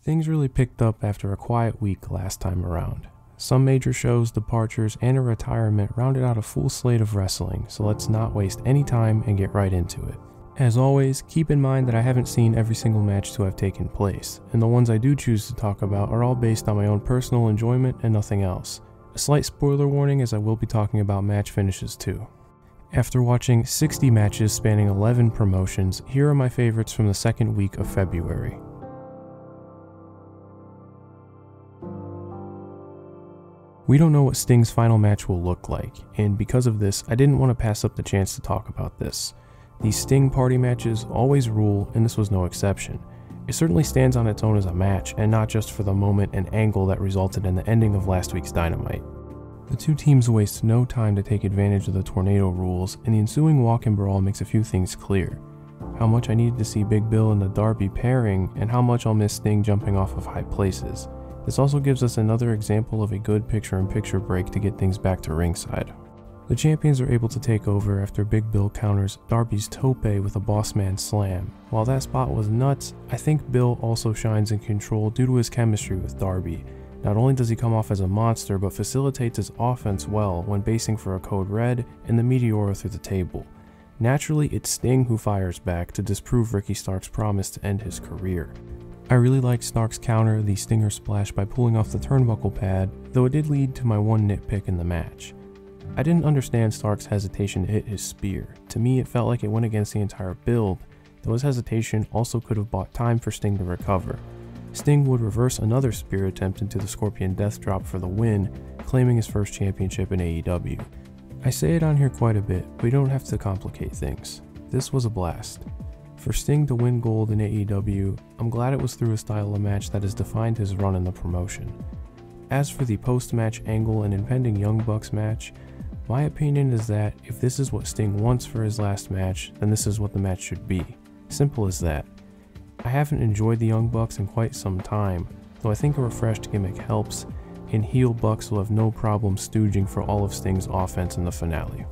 Things really picked up after a quiet week last time around. Some major shows, departures, and a retirement rounded out a full slate of wrestling, so let's not waste any time and get right into it. As always, keep in mind that I haven't seen every single match to have taken place, and the ones I do choose to talk about are all based on my own personal enjoyment and nothing else. A slight spoiler warning, as I will be talking about match finishes too. After watching 60 matches spanning 11 promotions, here are my favorites from the second week of February. We don't know what Sting's final match will look like, and because of this, I didn't want to pass up the chance to talk about this. These Sting party matches always rule, and this was no exception. It certainly stands on its own as a match, and not just for the moment and angle that resulted in the ending of last week's Dynamite. The two teams waste no time to take advantage of the tornado rules, and the ensuing walk and brawl makes a few things clear. How much I needed to see Big Bill and the Darby pairing, and how much I'll miss Sting jumping off of high places. This also gives us another example of a good picture-in-picture break to get things back to ringside. The champions are able to take over after Big Bill counters Darby's tope with a bossman slam. While that spot was nuts, I think Bill also shines in control due to his chemistry with Darby. Not only does he come off as a monster, but facilitates his offense well when basing for a code red and the Meteora through the table. Naturally, it's Sting who fires back to disprove Ricky Stark's promise to end his career. I really liked Stark's counter, the Stinger Splash, by pulling off the turnbuckle pad, though it did lead to my one nitpick in the match. I didn't understand Stark's hesitation to hit his spear. To me, it felt like it went against the entire build, though his hesitation also could have bought time for Sting to recover. Sting would reverse another spear attempt into the Scorpion Death Drop for the win, claiming his first championship in AEW. I say it on here quite a bit, but you don't have to complicate things. This was a blast. For Sting to win gold in AEW, I'm glad it was through a style of match that has defined his run in the promotion. As for the post-match angle and impending Young Bucks match, my opinion is that if this is what Sting wants for his last match, then this is what the match should be. Simple as that. I haven't enjoyed the Young Bucks in quite some time, though I think a refreshed gimmick helps, and heel Bucks will have no problem stooging for all of Sting's offense in the finale.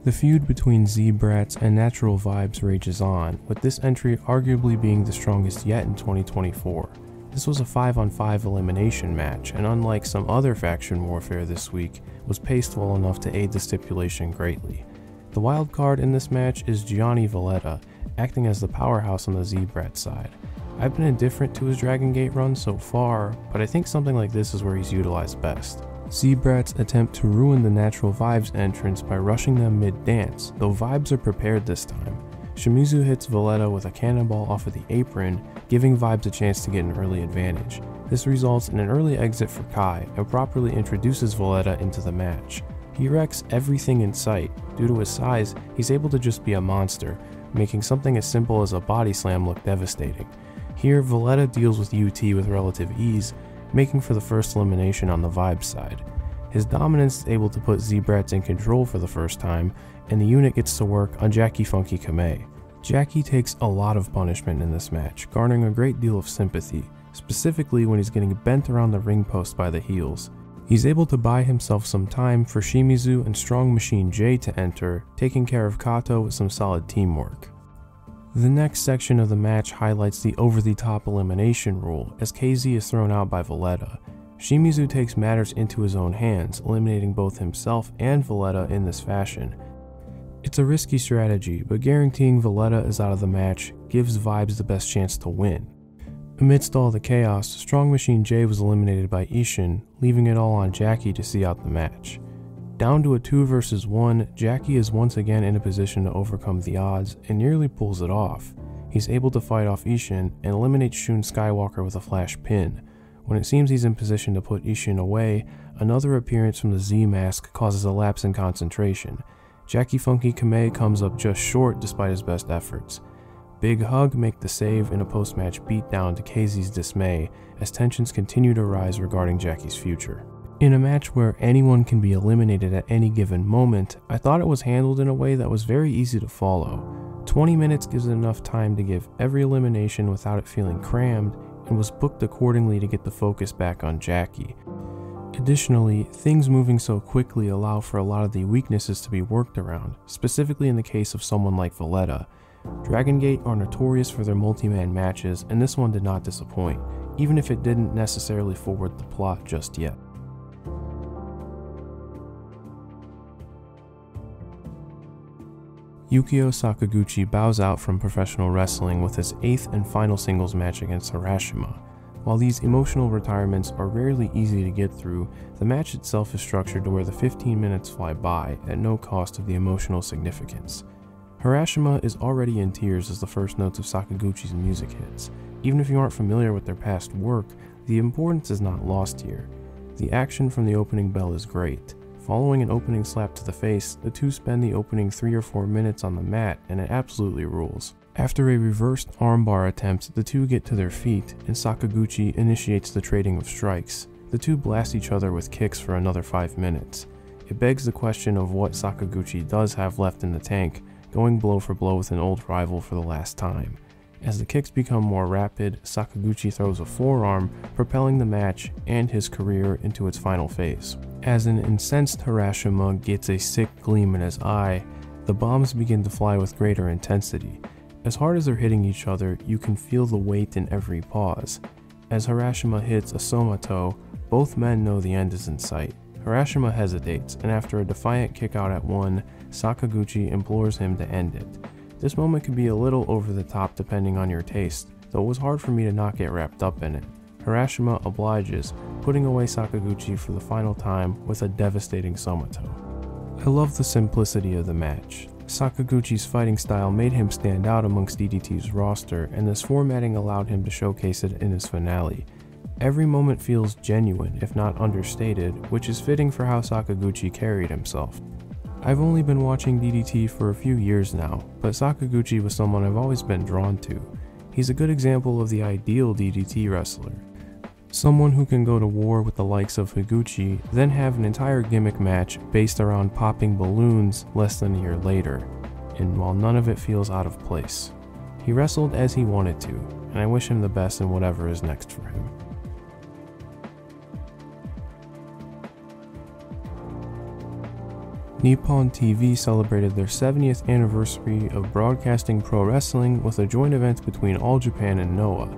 The feud between Z-Brats and Natural Vibes rages on, with this entry arguably being the strongest yet in 2024. This was a 5-on-5 elimination match, and unlike some other faction warfare this week, was paced well enough to aid the stipulation greatly. The wild card in this match is Gianni Valletta, acting as the powerhouse on the Z-Brat side. I've been indifferent to his Dragongate run so far, but I think something like this is where he's utilized best. Z-Brats attempt to ruin the Natural Vibes entrance by rushing them mid-dance, though Vibes are prepared this time. Shimizu hits Valletta with a cannonball off of the apron, giving Vibes a chance to get an early advantage. This results in an early exit for Kai and properly introduces Valletta into the match. He wrecks everything in sight. Due to his size, he's able to just be a monster, making something as simple as a body slam look devastating. Here, Valletta deals with UT with relative ease, making for the first elimination on the Vibes side. His dominance is able to put Z-Brats in control for the first time, and the unit gets to work on Jackie Funky Kamei. Jackie takes a lot of punishment in this match, garnering a great deal of sympathy, specifically when he's getting bent around the ring post by the heels. He's able to buy himself some time for Shimizu and Strong Machine J to enter, taking care of Kaito with some solid teamwork. The next section of the match highlights the over-the-top elimination rule, as KZ is thrown out by Valletta. Shimizu takes matters into his own hands, eliminating both himself and Valletta in this fashion. It's a risky strategy, but guaranteeing Valletta is out of the match gives Vibes the best chance to win. Amidst all the chaos, Strong Machine J was eliminated by Ishin, leaving it all on Jackie to see out the match. Down to a 2 vs 1, Jackie is once again in a position to overcome the odds and nearly pulls it off. He's able to fight off Ishin and eliminate Shun Skywalker with a flash pin. When it seems he's in position to put Ishin away, another appearance from the Z-Mask causes a lapse in concentration. Jackie Funky Kamei comes up just short despite his best efforts. Big Hug make the save in a post-match beatdown to KZ's dismay as tensions continue to rise regarding Jackie's future. In a match where anyone can be eliminated at any given moment, I thought it was handled in a way that was very easy to follow. 20 minutes gives enough time to give every elimination without it feeling crammed, and was booked accordingly to get the focus back on Jackie. Additionally, things moving so quickly allow for a lot of the weaknesses to be worked around, specifically in the case of someone like Valletta. Dragongate are notorious for their multi-man matches, and this one did not disappoint, even if it didn't necessarily forward the plot just yet. Yukio Sakaguchi bows out from professional wrestling with his 8th and final singles match against HARASHIMA. While these emotional retirements are rarely easy to get through, the match itself is structured to where the 15 minutes fly by at no cost of the emotional significance. HARASHIMA is already in tears as the first notes of Sakaguchi's music hits. Even if you aren't familiar with their past work, the importance is not lost here. The action from the opening bell is great. Following an opening slap to the face, the two spend the opening 3 or 4 minutes on the mat, and it absolutely rules. After a reversed armbar attempt, the two get to their feet, and Sakaguchi initiates the trading of strikes. The two blast each other with kicks for another 5 minutes. It begs the question of what Sakaguchi does have left in the tank, going blow for blow with an old rival for the last time. As the kicks become more rapid, Sakaguchi throws a forearm, propelling the match and his career into its final phase. As an incensed HARASHIMA gets a sick gleam in his eye, the bombs begin to fly with greater intensity. As hard as they're hitting each other, you can feel the weight in every pause. As HARASHIMA hits a somato, both men know the end is in sight. HARASHIMA hesitates, and after a defiant kick out at one, Sakaguchi implores him to end it. This moment can be a little over the top depending on your taste, though it was hard for me to not get wrapped up in it. HARASHIMA obliges, putting away Sakaguchi for the final time with a devastating somato. I love the simplicity of the match. Sakaguchi's fighting style made him stand out amongst DDT's roster, and this formatting allowed him to showcase it in his finale. Every moment feels genuine, if not understated, which is fitting for how Sakaguchi carried himself. I've only been watching DDT for a few years now, but Sakaguchi was someone I've always been drawn to. He's a good example of the ideal DDT wrestler. Someone who can go to war with the likes of Higuchi, then have an entire gimmick match based around popping balloons less than a year later, and while none of it feels out of place. He wrestled as he wanted to, and I wish him the best in whatever is next for him. Nippon TV celebrated their 70th anniversary of broadcasting pro wrestling with a joint event between All Japan and Noah.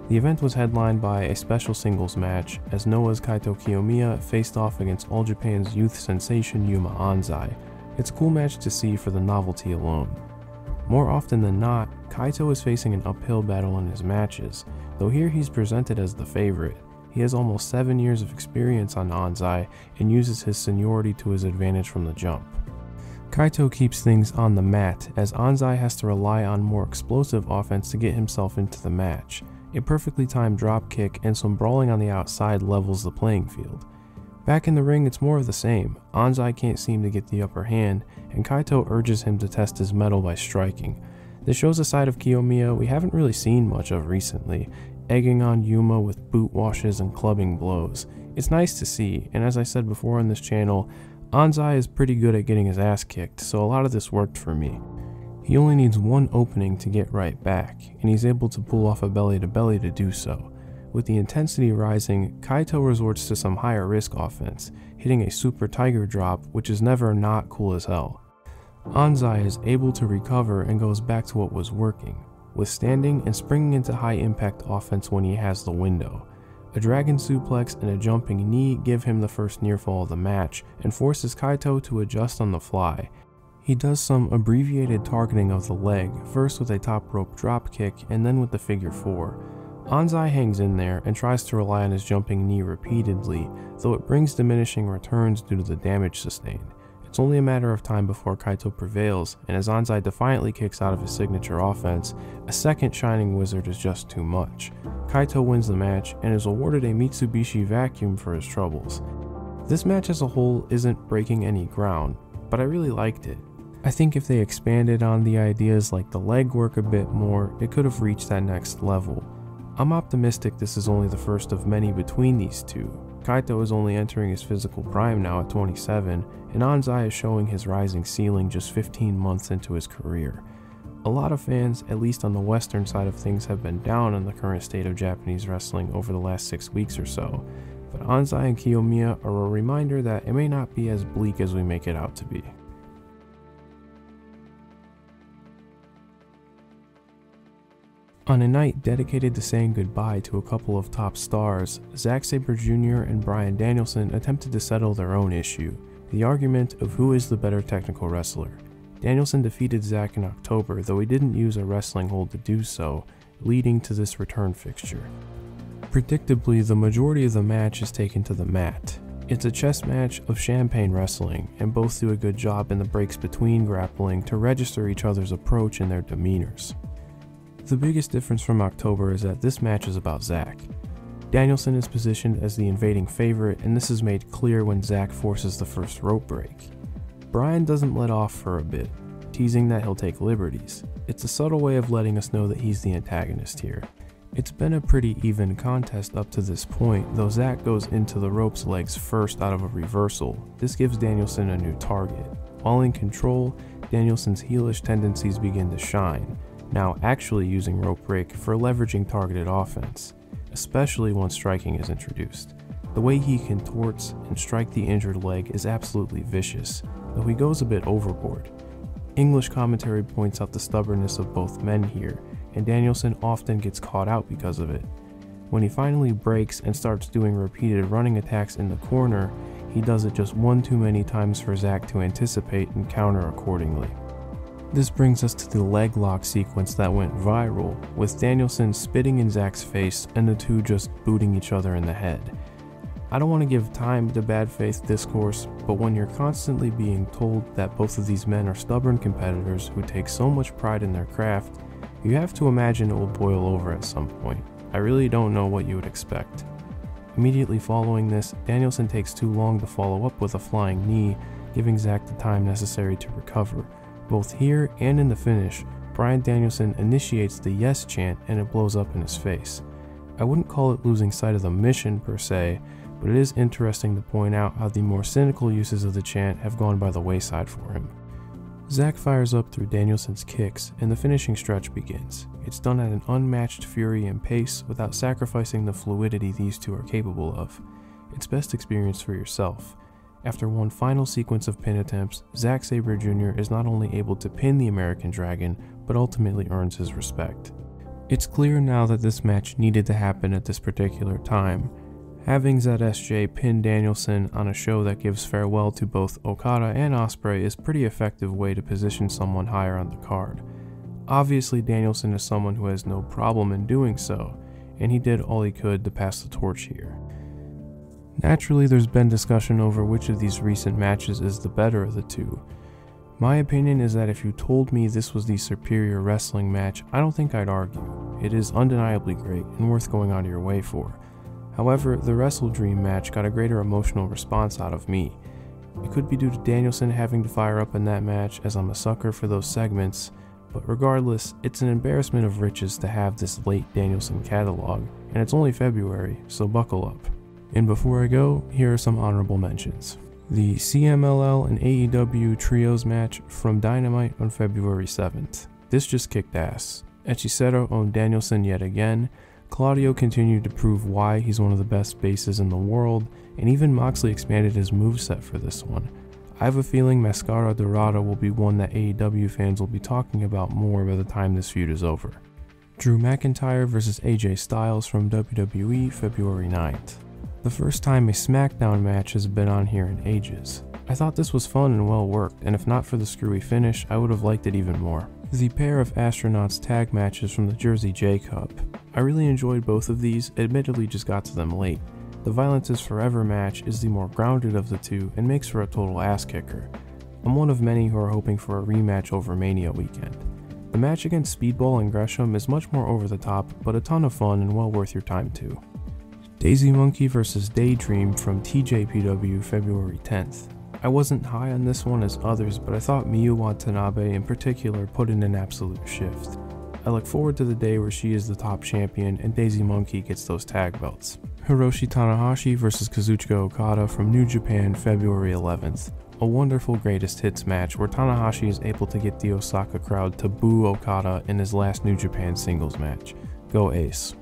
The event was headlined by a special singles match, as Noah's Kaito Kiyomiya faced off against All Japan's youth sensation Yuma Anzai. It's a cool match to see for the novelty alone. More often than not, Kaito is facing an uphill battle in his matches, though here he's presented as the favorite. He has almost 7 years of experience on Anzai and uses his seniority to his advantage from the jump. Kaito keeps things on the mat, as Anzai has to rely on more explosive offense to get himself into the match. A perfectly timed drop kick and some brawling on the outside levels the playing field. Back in the ring, it's more of the same. Anzai can't seem to get the upper hand, and Kaito urges him to test his mettle by striking. This shows a side of Kiyomiya we haven't really seen much of recently, egging on Yuma with boot washes and clubbing blows. It's nice to see, and as I said before on this channel, Anzai is pretty good at getting his ass kicked, so a lot of this worked for me. He only needs one opening to get right back, and he's able to pull off a belly-to-belly to do so. With the intensity rising, Kaito resorts to some higher risk offense, hitting a super tiger drop, which is never not cool as hell. Anzai is able to recover and goes back to what was working, withstanding and springing into high impact offense when he has the window. A dragon suplex and a jumping knee give him the first near fall of the match, and forces Kaito to adjust on the fly. He does some abbreviated targeting of the leg, first with a top rope drop kick and then with the figure 4. Anzai hangs in there and tries to rely on his jumping knee repeatedly, though it brings diminishing returns due to the damage sustained. It's only a matter of time before Kaito prevails, and as Anzai defiantly kicks out of his signature offense, a second Shining Wizard is just too much. Kaito wins the match and is awarded a Mitsubishi vacuum for his troubles. This match as a whole isn't breaking any ground, but I really liked it. I think if they expanded on the ideas like the leg work a bit more, it could have reached that next level. I'm optimistic this is only the first of many between these two. Kaito is only entering his physical prime now at 27, and Anzai is showing his rising ceiling just 15 months into his career. A lot of fans, at least on the western side of things, have been down on the current state of Japanese wrestling over the last 6 weeks or so, but Anzai and Kiyomiya are a reminder that it may not be as bleak as we make it out to be. On a night dedicated to saying goodbye to a couple of top stars, Zack Sabre Jr. and Bryan Danielson attempted to settle their own issue, the argument of who is the better technical wrestler. Danielson defeated Zack in October, though he didn't use a wrestling hold to do so, leading to this return fixture. Predictably, the majority of the match is taken to the mat. It's a chess match of champagne wrestling, and both do a good job in the breaks between grappling to register each other's approach and their demeanors. The biggest difference from October is that this match is about Zack. Danielson is positioned as the invading favorite, and this is made clear when Zack forces the first rope break. Bryan doesn't let off for a bit, teasing that he'll take liberties. It's a subtle way of letting us know that he's the antagonist here. It's been a pretty even contest up to this point, though Zack goes into the ropes legs first out of a reversal. This gives Danielson a new target. While in control, Danielson's heelish tendencies begin to shine, now actually using rope break for leveraging targeted offense, especially once striking is introduced. The way he contorts and strike the injured leg is absolutely vicious, though he goes a bit overboard. English commentary points out the stubbornness of both men here, and Danielson often gets caught out because of it. When he finally breaks and starts doing repeated running attacks in the corner, he does it just one too many times for Zack to anticipate and counter accordingly. This brings us to the leg lock sequence that went viral, with Danielson spitting in Zack's face and the two just booting each other in the head. I don't want to give time to bad faith discourse, but when you're constantly being told that both of these men are stubborn competitors who take so much pride in their craft, you have to imagine it will boil over at some point. I really don't know what you would expect. Immediately following this, Danielson takes too long to follow up with a flying knee, giving Zack the time necessary to recover. Both here and in the finish, Bryan Danielson initiates the yes chant and it blows up in his face. I wouldn't call it losing sight of the mission per se, but it is interesting to point out how the more cynical uses of the chant have gone by the wayside for him. Zack fires up through Danielson's kicks and the finishing stretch begins. It's done at an unmatched fury and pace without sacrificing the fluidity these two are capable of. It's best experienced for yourself. After one final sequence of pin attempts, Zack Sabre Jr. is not only able to pin the American Dragon, but ultimately earns his respect. It's clear now that this match needed to happen at this particular time. Having ZSJ pin Danielson on a show that gives farewell to both Okada and Ospreay is a pretty effective way to position someone higher on the card. Obviously, Danielson is someone who has no problem in doing so, and he did all he could to pass the torch here. Naturally, there's been discussion over which of these recent matches is the better of the two. My opinion is that if you told me this was the superior wrestling match, I don't think I'd argue. It is undeniably great and worth going out of your way for. However, the Wrestle Dream match got a greater emotional response out of me. It could be due to Danielson having to fire up in that match, as I'm a sucker for those segments, but regardless, it's an embarrassment of riches to have this late Danielson catalog, and it's only February, so buckle up. And before I go, here are some honorable mentions. The CMLL and AEW Trios match from Dynamite on February 7th. This just kicked ass. Hechicero owned Danielson yet again, Claudio continued to prove why he's one of the best bases in the world, and even Moxley expanded his moveset for this one. I have a feeling Mascara Dorada will be one that AEW fans will be talking about more by the time this feud is over. Drew McIntyre vs AJ Styles from WWE February 9th. The first time a SmackDown match has been on here in ages. I thought this was fun and well worked, and if not for the screwy finish, I would have liked it even more. The pair of Astronauts tag matches from the Jersey J Cup. I really enjoyed both of these, admittedly just got to them late. The Violence is Forever match is the more grounded of the two and makes for a total ass kicker. I'm one of many who are hoping for a rematch over Mania weekend. The match against Speedball and Gresham is much more over the top, but a ton of fun and well worth your time too. Daisy Monkey vs Daydream from TJPW February 10th. I wasn't high on this one as others, but I thought Miyu Watanabe in particular put in an absolute shift. I look forward to the day where she is the top champion and Daisy Monkey gets those tag belts. Hiroshi Tanahashi vs Kazuchika Okada from New Japan February 11th. A wonderful greatest hits match where Tanahashi is able to get the Osaka crowd to boo Okada in his last New Japan singles match. Go Ace.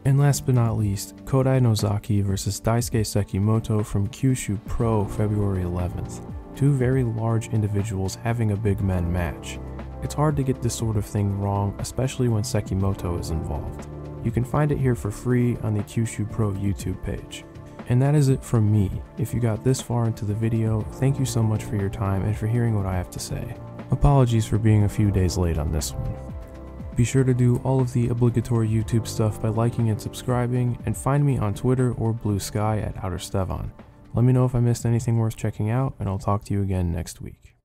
And last but not least, Kodai Nozaki vs Daisuke Sekimoto from Kyushu Pro February 11th. Two very large individuals having a big men match. It's hard to get this sort of thing wrong, especially when Sekimoto is involved. You can find it here for free on the Kyushu Pro YouTube page. And that is it from me. If you got this far into the video, thank you so much for your time and for hearing what I have to say. Apologies for being a few days late on this one. Be sure to do all of the obligatory YouTube stuff by liking and subscribing, and find me on Twitter or Blue Sky at OuterStevan. Let me know if I missed anything worth checking out, and I'll talk to you again next week.